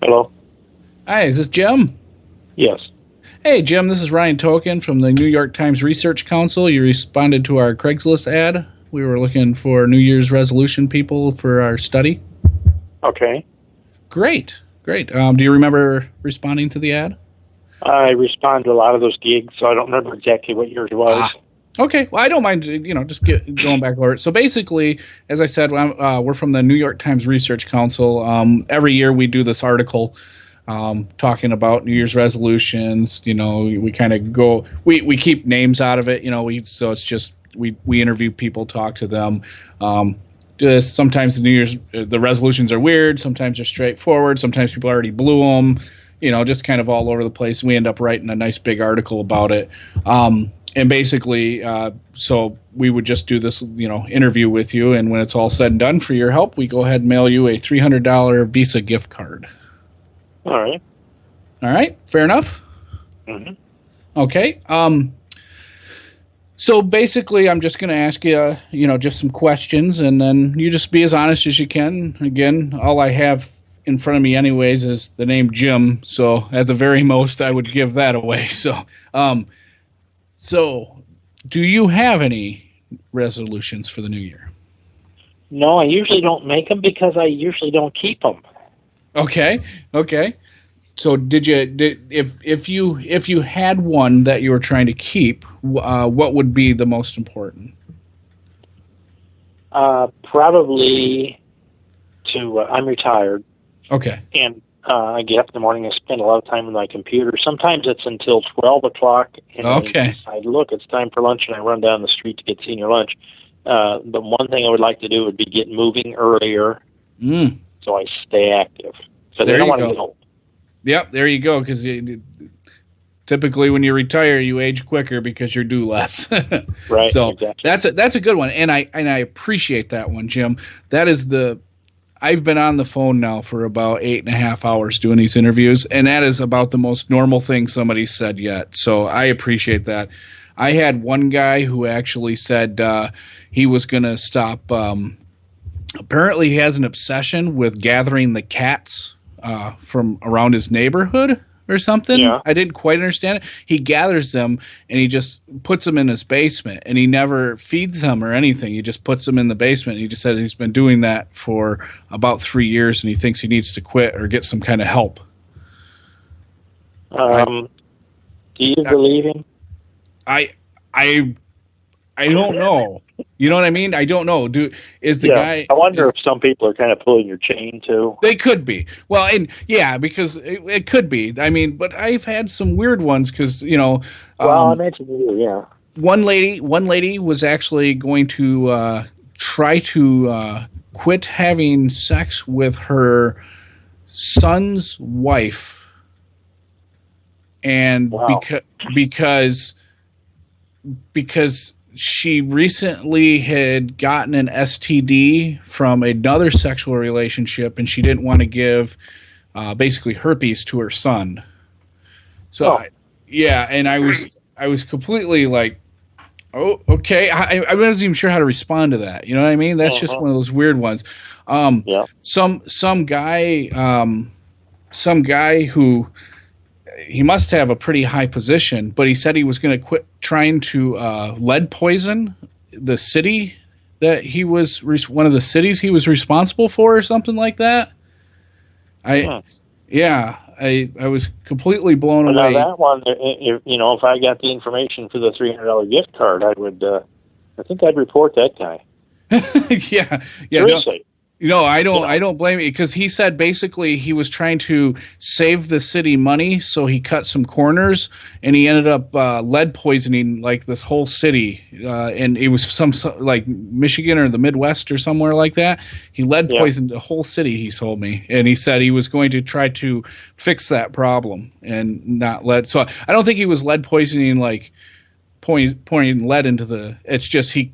Hello? Hi, is this Jim? Yes. Hey, Jim, this is Ryan Token from the New York Times Research Council. You responded to our Craigslist ad. We were looking for New Year's resolution people for our study. Okay. Great, great. Do you remember responding to the ad? I respond to a lot of those gigs, so I don't remember exactly what yours was. Okay, well, I don't mind, just going back over it. So basically, as I said, we're from the New York Times Research Council. Every year we do this article talking about New Year's resolutions. We kind of go, we keep names out of it, so it's just, we interview people, talk to them. Just sometimes the resolutions are weird, sometimes they're straightforward, sometimes people already blew them, just kind of all over the place. We end up writing a nice big article about it. And basically, so we would just do this, interview with you, and when it's all said and done, for your help, we go ahead and mail you a $300 Visa gift card. All right. All right, fair enough? Mm-hmm. Okay. So basically, I'm just going to ask you, just some questions, and then you just be as honest as you can. Again, all I have in front of me anyways is the name Jim, so at the very most, I would give that away. So, do you have any resolutions for the new year? No, I usually don't make them because I usually don't keep them. Okay. So, if you had one that you were trying to keep, what would be the most important? Probably I'm retired. Okay. And I get up in the morning and spend a lot of time on my computer. Sometimes it's until 12 o'clock. And Okay. I decide, look, it's time for lunch, and I run down the street to get senior lunch. The one thing I would like to do would be get moving earlier so I stay active. So I don't want to get old. Yep, there you go, because typically when you retire, you age quicker because you do less. Right, so exactly. That's a good one, and I appreciate that one, Jim. That is I've been on the phone now for about 8.5 hours doing these interviews, and that is about the most normal thing somebody said yet. So I appreciate that. I had one guy who actually said he was going to stop. Apparently, he has an obsession with gathering the cats from around his neighborhood or something. Yeah. I didn't quite understand it. He gathers them and he just puts them in his basement, and he never feeds them or anything. He just puts them in the basement. He just said he's been doing that for about 3 years, and he thinks he needs to quit or get some kind of help. Do you believe him? I don't know. You know what I mean? I don't know. Guy? I wonder if some people are kind of pulling your chain too. They could be. Well, and yeah, because it could be. I mean, but I've had some weird ones because Well, I mentioned you. Yeah. One lady was actually going to try to quit having sex with her son's wife, and Wow. because she recently had gotten an STD from another sexual relationship, and she didn't want to give basically herpes to her son. So, and I was completely like, oh, okay. I wasn't even sure how to respond to that. You know what I mean? That's just one of those weird ones. Some guy who, he must have a pretty high position, but he said he was going to quit trying to lead poison the city that he was one of the cities he was responsible for, or something like that. I was completely blown away. Now that one, if I got the information for the $300 gift card, I think I'd report that guy. yeah. Seriously. No, I don't blame you, because he said basically he was trying to save the city money, so he cut some corners, and he ended up lead poisoning like this whole city, and it was some like Michigan or the Midwest or somewhere like that. He lead poisoned the whole city, he told me, and he said he was going to try to fix that problem and not lead. So I don't think he was lead poisoning like pouring lead into the. It's just he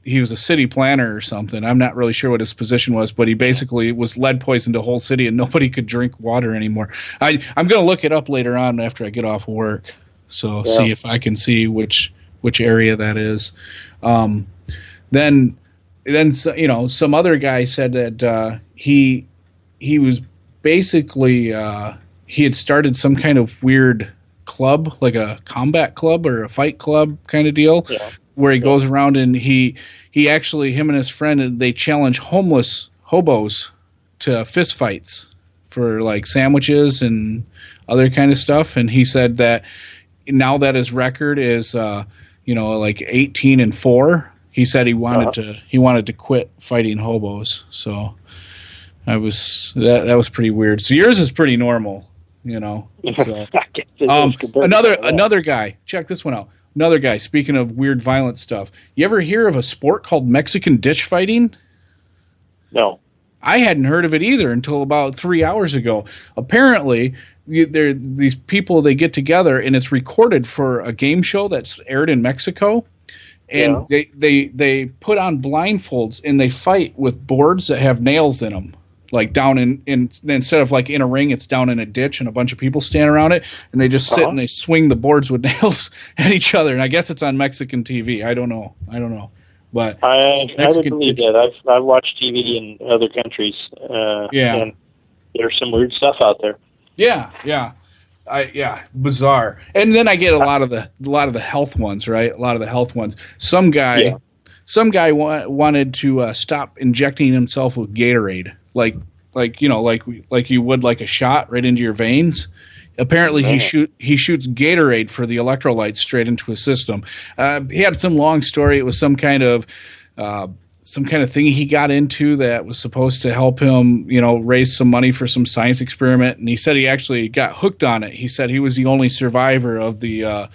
was a city planner or something. I'm not really sure what his position was, but he basically was lead poisoned the whole city, and nobody could drink water anymore. I'm going to look it up later on after I get off work, so see if I can see which area that is. Then some other guy said that he was basically he had started some kind of weird club, like a combat club or a fight club kind of deal, where he goes around and he actually, him and his friend, they challenge homeless hobos to fist fights for like sandwiches and other kind of stuff. And he said that now that his record is like 18-4, he said he wanted to quit fighting hobos. So that was pretty weird. So yours is pretty normal, So another guy, check this one out. Another guy, speaking of weird violent stuff, you ever hear of a sport called Mexican ditch fighting? No. I hadn't heard of it either until about 3 hours ago. Apparently, these people, they get together and it's recorded for a game show that's aired in Mexico. And they put on blindfolds and they fight with boards that have nails in them. Like down in instead of like in a ring, it's down in a ditch and a bunch of people stand around it, and they just sit and they swing the boards with nails at each other. And I guess it's on Mexican TV. I don't know. But I would believe that. I've watched TV in other countries. And there's some weird stuff out there. Yeah. Bizarre. And then I get a lot of the health ones, right? A lot of the health ones. Some guy wanted to stop injecting himself with Gatorade, like you would like a shot right into your veins. Apparently, he shoots Gatorade for the electrolytes straight into his system. He had some long story. It was some kind of thing he got into that was supposed to help him, raise some money for some science experiment. And he said he actually got hooked on it. He said he was the only survivor of the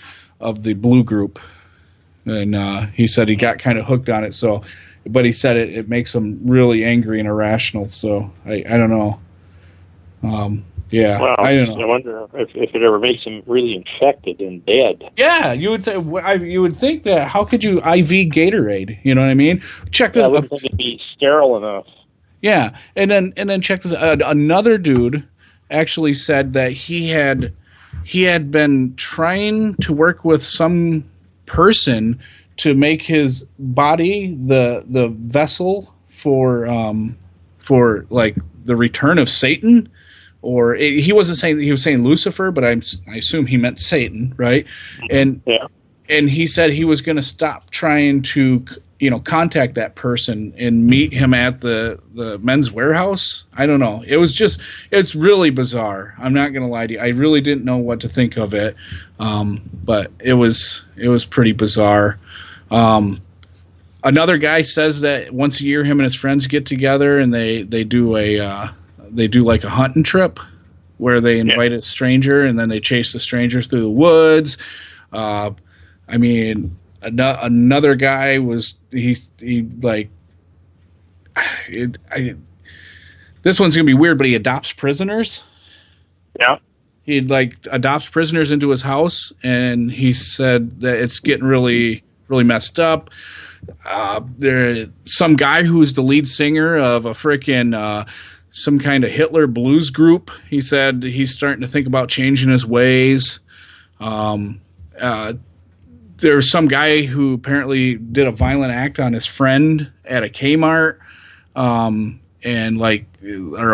blue group, and he said he got kind of hooked on it. So, but he said it makes him really angry and irrational. So I don't know. Well, I don't know. I wonder if it ever makes him really infected and dead. Yeah, you would think that. How could you IV Gatorade? You know what I mean? Check this. I wouldn't think it'd be sterile enough. Yeah, and then check this. Another dude actually said that he had been trying to work with some person to make his body the vessel for like the return of Satan. Or he wasn't saying, he was saying Lucifer, but I assume he meant Satan, right? And he said he was going to stop trying to contact that person and meet him at the Men's Warehouse. I don't know. It's really bizarre. I'm not going to lie to you. I really didn't know what to think of it, but it was pretty bizarre. Another guy says that once a year, him and his friends get together and they do like a hunting trip where they invite a stranger and then they chase the strangers through the woods. Another guy was this one's gonna be weird, but he adopts prisoners. Yeah. He adopts prisoners into his house, and he said that it's getting really, really messed up. There's some guy who's the lead singer of a frickin' some kind of Hitler blues group. He said he's starting to think about changing his ways. There's some guy who apparently did a violent act on his friend at a Kmart, or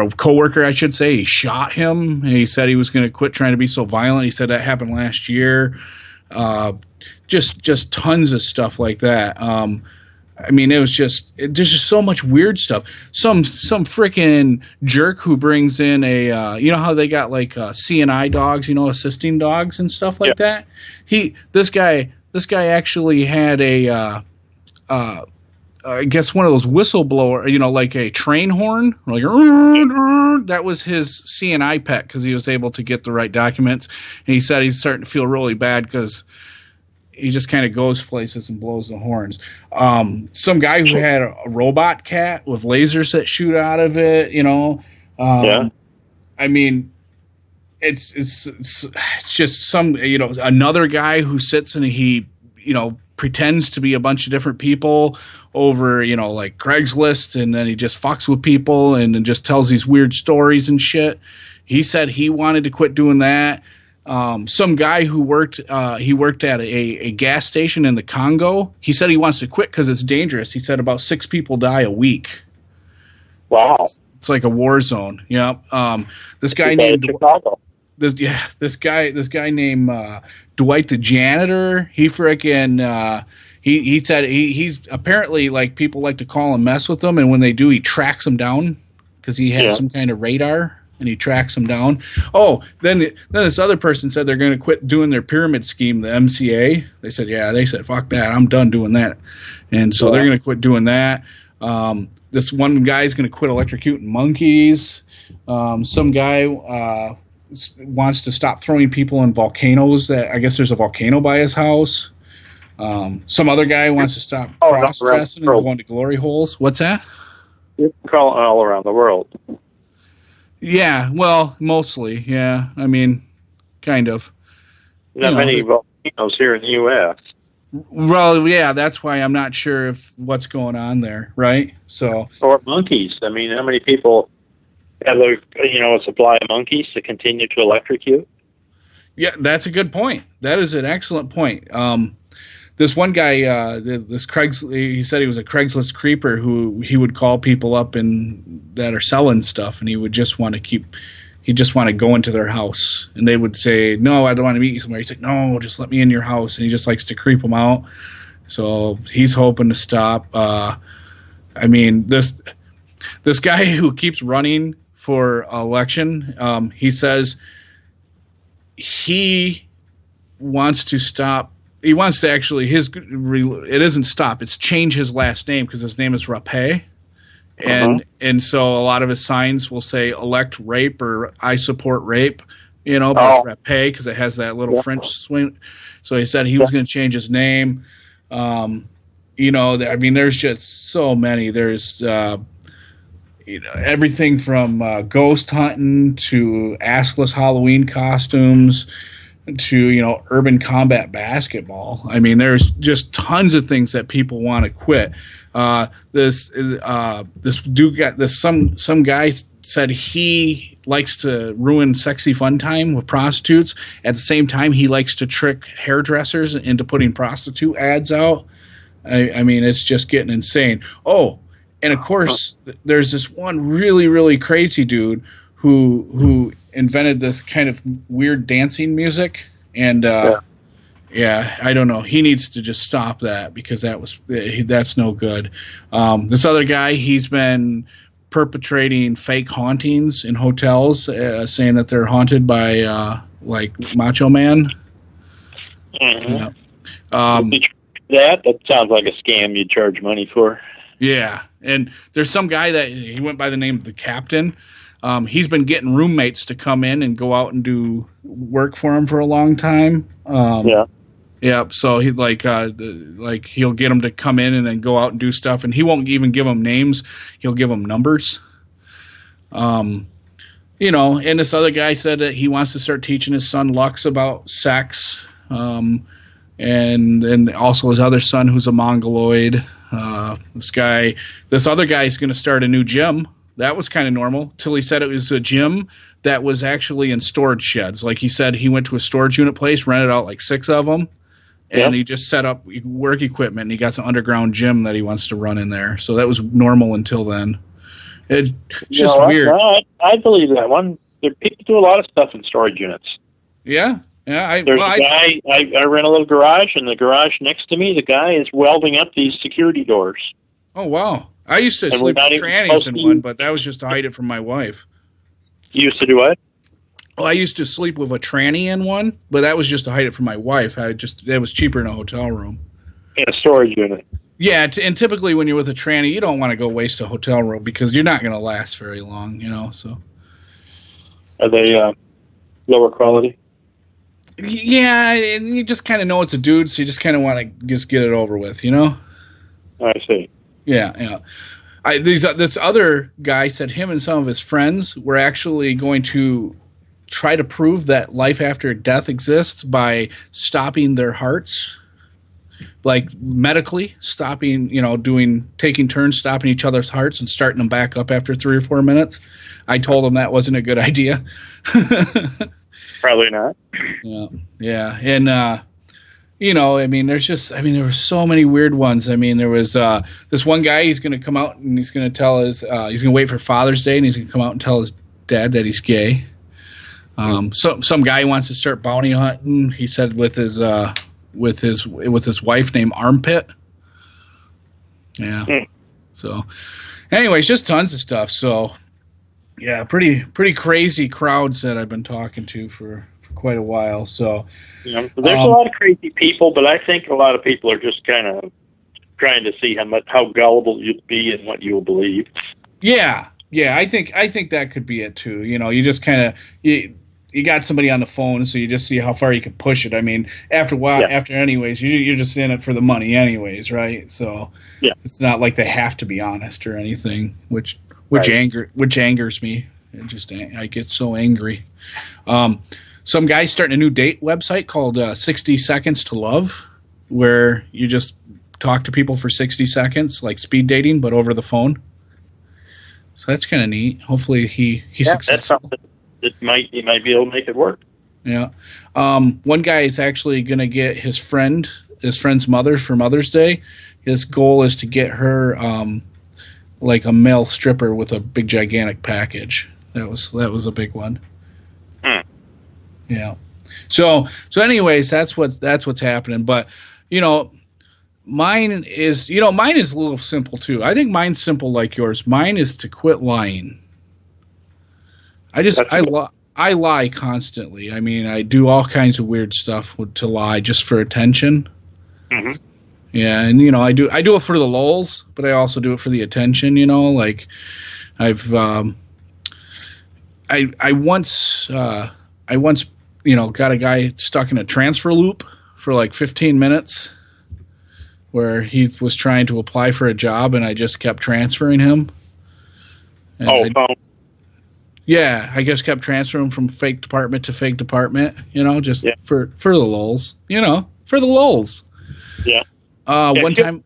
a coworker, I should say. He shot him, and he said he was going to quit trying to be so violent. He said that happened last year. Just tons of stuff like that. There's just so much weird stuff. Some freaking jerk who brings in a, how they got like CNI dogs, assisting dogs and stuff like that. This guy actually had I guess one of those whistleblower, like a train horn, like that was his CNI pet because he was able to get the right documents. And he said he's starting to feel really bad because he just kind of goes places and blows the horns. Some guy who had a robot cat with lasers that shoot out of it, it's just some, another guy who sits and he, pretends to be a bunch of different people over, like Craigslist, and then he just fucks with people and then just tells these weird stories and shit. He said he wanted to quit doing that. Some guy who worked at a gas station in the Congo. He said he wants to quit because it's dangerous. He said about 6 people die a week. Wow. It's like a war zone. Yeah. This guy named Chicago. This guy named Dwight the janitor. He freaking he said he's apparently, like, people like to call and mess with him, and when they do, he tracks them down because he has some kind of radar. And he tracks them down. Oh, then this other person said they're going to quit doing their pyramid scheme, the MCA. They said, fuck that. I'm done doing that. And so they're going to quit doing that. This one guy's going to quit electrocuting monkeys. Some guy wants to stop throwing people in volcanoes. That I guess there's a volcano by his house. Some other guy wants to stop cross-dressing and going to glory holes. What's that? You're calling all around the world. Yeah, well, mostly, yeah. I mean, kind of. Not many volcanoes here in the U.S. Well, yeah, that's why I'm not sure if what's going on there, right? So, or monkeys. I mean, how many people have a supply of monkeys to continue to electrocute? Yeah, that's a good point. That is an excellent point. This one guy, he said he was a Craigslist creeper who he would call people up that are selling stuff, and he would just want to go into their house, and they would say, "No, I don't want to meet you somewhere." He's like, "No, just let me in your house," and he just likes to creep them out. So he's hoping to stop. I mean, this guy who keeps running for election, he says he wants to stop. He wants to actually it isn't stop. It's change his last name because his name is Rapé, and so a lot of his signs will say elect rape or I support rape, but it's Rapé because it has that little French swing. So he said he was going to change his name. I mean, there's just so many. There's everything from ghost hunting to assless Halloween costumes to Urban Combat Basketball. I mean, there's just tons of things that people want to quit. This dude some guy said he likes to ruin sexy fun time with prostitutes. At the same time, he likes to trick hairdressers into putting prostitute ads out. I mean, it's just getting insane. Oh, and of course, there's this one really, really crazy dude who invented this kind of weird dancing music, and I don't know. He needs to just stop that because that's no good. This other guy, he's been perpetrating fake hauntings in hotels, saying that they're haunted by like Macho Man. Mm-hmm. Yeah. That sounds like a scam you'd charge money for. Yeah, and there's some guy that he went by the name of the Captain. He's been getting roommates to come in and go out and do work for him for a long time. Yeah. So he he'll get them to come in and then go out and do stuff, and he won't even give them names. He'll give them numbers. And this other guy said that he wants to start teaching his son Lux about sex. And also his other son, who's a mongoloid. This other guy is going to start a new gym. That was kind of normal till he said it was a gym that was actually in storage sheds. Like he said, he went to a storage unit place, rented out like 6 of them, and he just set up work equipment. And he got some underground gym that he wants to run in there. So that was normal until then. It's just weird. I believe that one. People do a lot of stuff in storage units. Yeah. Yeah, There's a guy. I rent a little garage, and the garage next to me, the guy is welding up these security doors. Oh wow! I used to sleep with trannies in one, but that was just to hide it from my wife. You used to do what? Well, I used to sleep with a tranny in one, but that was just to hide it from my wife. It was cheaper in a hotel room. In a storage unit. Yeah, and typically when you're with a tranny, you don't want to go waste a hotel room because you're not going to last very long, So. Are they lower quality? Yeah, and you just kind of know it's a dude, so you just kind of want to just get it over with, I see. Yeah. This other guy said him and some of his friends were actually going to try to prove that life after death exists by stopping their hearts, like medically stopping, taking turns stopping each other's hearts and starting them back up after 3 or 4 minutes. I told them that wasn't a good idea. Probably not. Yeah. And there were so many weird ones. I mean, there was this one guy, he's going to come out and he's going to tell he's going to wait for Father's Day and he's going to come out and tell his dad that he's gay. Some guy wants to start bounty hunting. He said with his wife named Armpit. Yeah. So, anyways, just tons of stuff. So, yeah, pretty crazy crowds that I've been talking to for quite a while. So, there's a lot of crazy people, but I think a lot of people are just kind of trying to see how gullible you'll be and what you'll believe. Yeah, I think that could be it too. You just kind of you got somebody on the phone, so you just see how far you can push it. I mean, after a while, anyways, you're just in it for the money, anyways, right? So it's not like they have to be honest or anything, which angers me. I get so angry. Some guy's starting a new date website called 60 Seconds to Love, where you just talk to people for 60 seconds, like speed dating, but over the phone. So that's kind of neat. Hopefully he's successful. That's something that you might be able to make it work. Yeah. One guy is actually going to get his friend's mother for Mother's Day. His goal is to get her like a male stripper with a big gigantic package. That was a big one. Yeah. So anyways, that's what's happening. But mine is a little simple too. I think mine's simple like yours. Mine is to quit lying. I lie constantly. I mean, I do all kinds of weird stuff to lie just for attention. Mm-hmm. Yeah, and I do it for the lulz, but I also do it for the attention. Like I've I once got a guy stuck in a transfer loop for like 15 minutes, where he was trying to apply for a job, and I just kept transferring him. Yeah, I just kept transferring from fake department to fake department, just for the lulz, for the lulz. Yeah. One time.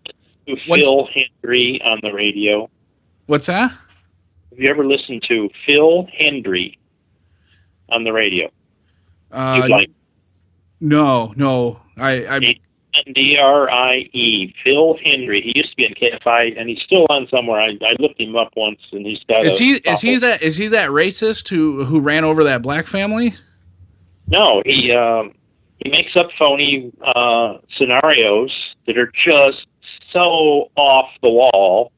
Phil Hendry on the radio. What's that? Have you ever listened to Phil Hendry on the radio? No. I Ndrie, Phil Hendry. He used to be in KFI, and he's still on somewhere. I looked him up once, and he's got. Is he that racist who ran over that black family? No, he makes up phony scenarios that are just so off the wall,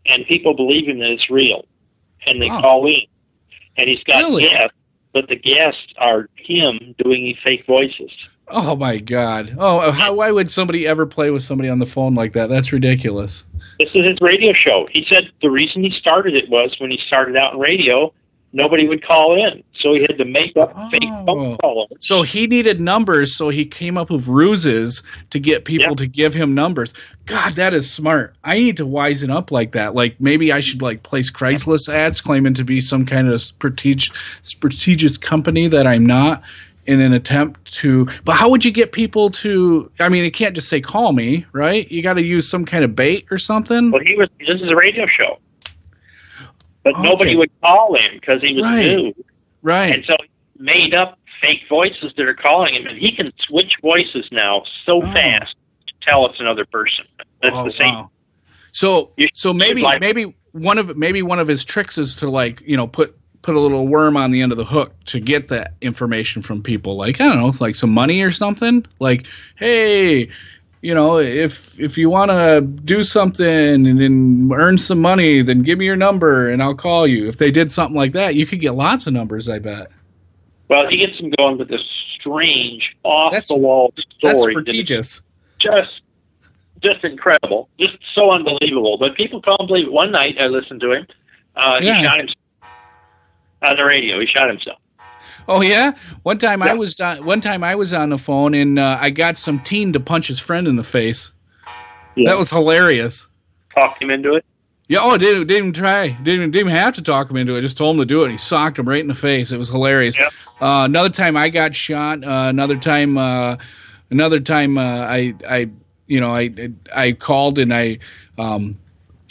and people believe him that it's real, and they call in, and he's got guests, but the guests are him doing fake voices. Oh my God! Why would somebody ever play with somebody on the phone like that? That's ridiculous. This is his radio show. He said the reason he started it was when he started out in radio, nobody would call in, so he had to make up fake phone calls. So he needed numbers, so he came up with ruses to get people to give him numbers. God, that is smart. I need to wisen up like that. Like maybe I should place Craigslist ads claiming to be some kind of prestigious company that I'm not, in an attempt to. But how would you get people to? I mean, it can't just say call me, right? You got to use some kind of bait or something. Well, this is a radio show. But nobody would call him because he was new. Right. And so he made up fake voices that are calling him, and he can switch voices now so fast to tell it's another person. That's the same. Wow. So maybe one of his tricks is to put a little worm on the end of the hook to get that information from people. Like, I don't know, like some money or something. Like, hey, if you want to do something and then earn some money, then give me your number and I'll call you. If they did something like that, you could get lots of numbers, I bet. Well, he gets them going with this strange, off-the-wall story. That's prestigious. Just incredible. Just so unbelievable. But people can't believe it. One night I listened to him. He shot himself on the radio. He shot himself. Oh yeah! One time I was on the phone and I got some teen to punch his friend in the face. Yeah. That was hilarious. Talked him into it? Yeah. Oh, didn't even try. Didn't even have to talk him into it. Just told him to do it. He socked him right in the face. It was hilarious. Yep. Another time I got shot. Another time I called and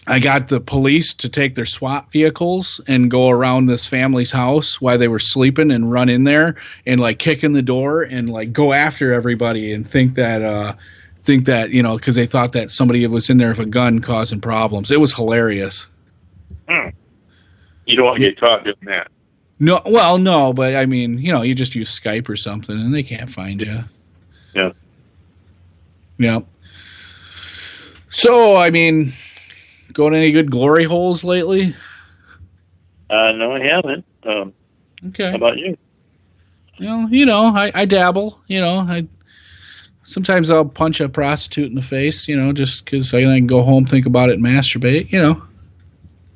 I got the police to take their SWAT vehicles and go around this family's house while they were sleeping and run in there and like kick in the door and like go after everybody and think that because they thought that somebody was in there with a gun causing problems. It was hilarious. You don't want to get caught doing that. No, well, no, but I mean, you just use Skype or something and they can't find you. Yeah. Yeah. So, I mean, going to any good glory holes lately? No, I haven't. Okay. How about you? I dabble. Sometimes I'll punch a prostitute in the face, just because I can go home, think about it, and masturbate,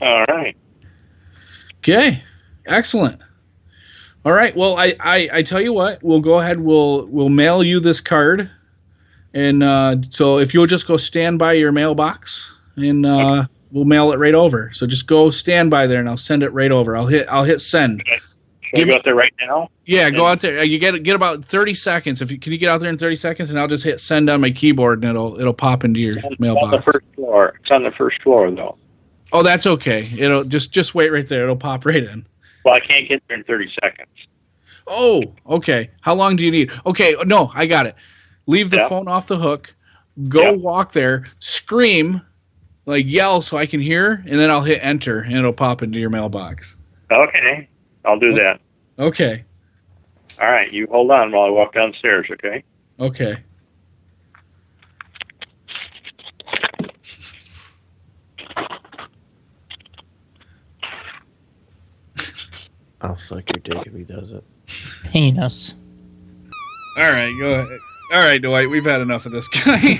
All right. Okay. Excellent. All right. Well, I tell you what, we'll go ahead. We'll mail you this card. And so if you'll just go stand by your mailbox and we'll mail it right over. So just go stand by there and I'll send it right over. I'll hit send. Okay. Should I go out there right now? Yeah, go out there. You get about 30 seconds. Can you get out there in 30 seconds and I'll just hit send on my keyboard and it'll pop into your mailbox. On the first floor. It's on the first floor though. Oh, that's okay. It'll just wait right there. It'll pop right in. Well, I can't get there in 30 seconds. Oh, okay. How long do you need? Okay, no, I got it. Leave the phone off the hook. Go walk there. Scream, like yell so I can hear, and then I'll hit enter, and it'll pop into your mailbox. Okay, I'll do that. Okay. All right, you hold on while I walk downstairs, okay? Okay. I'll suck your dick if he does it. Penis. All right, go ahead. All right, Dwight, we've had enough of this guy.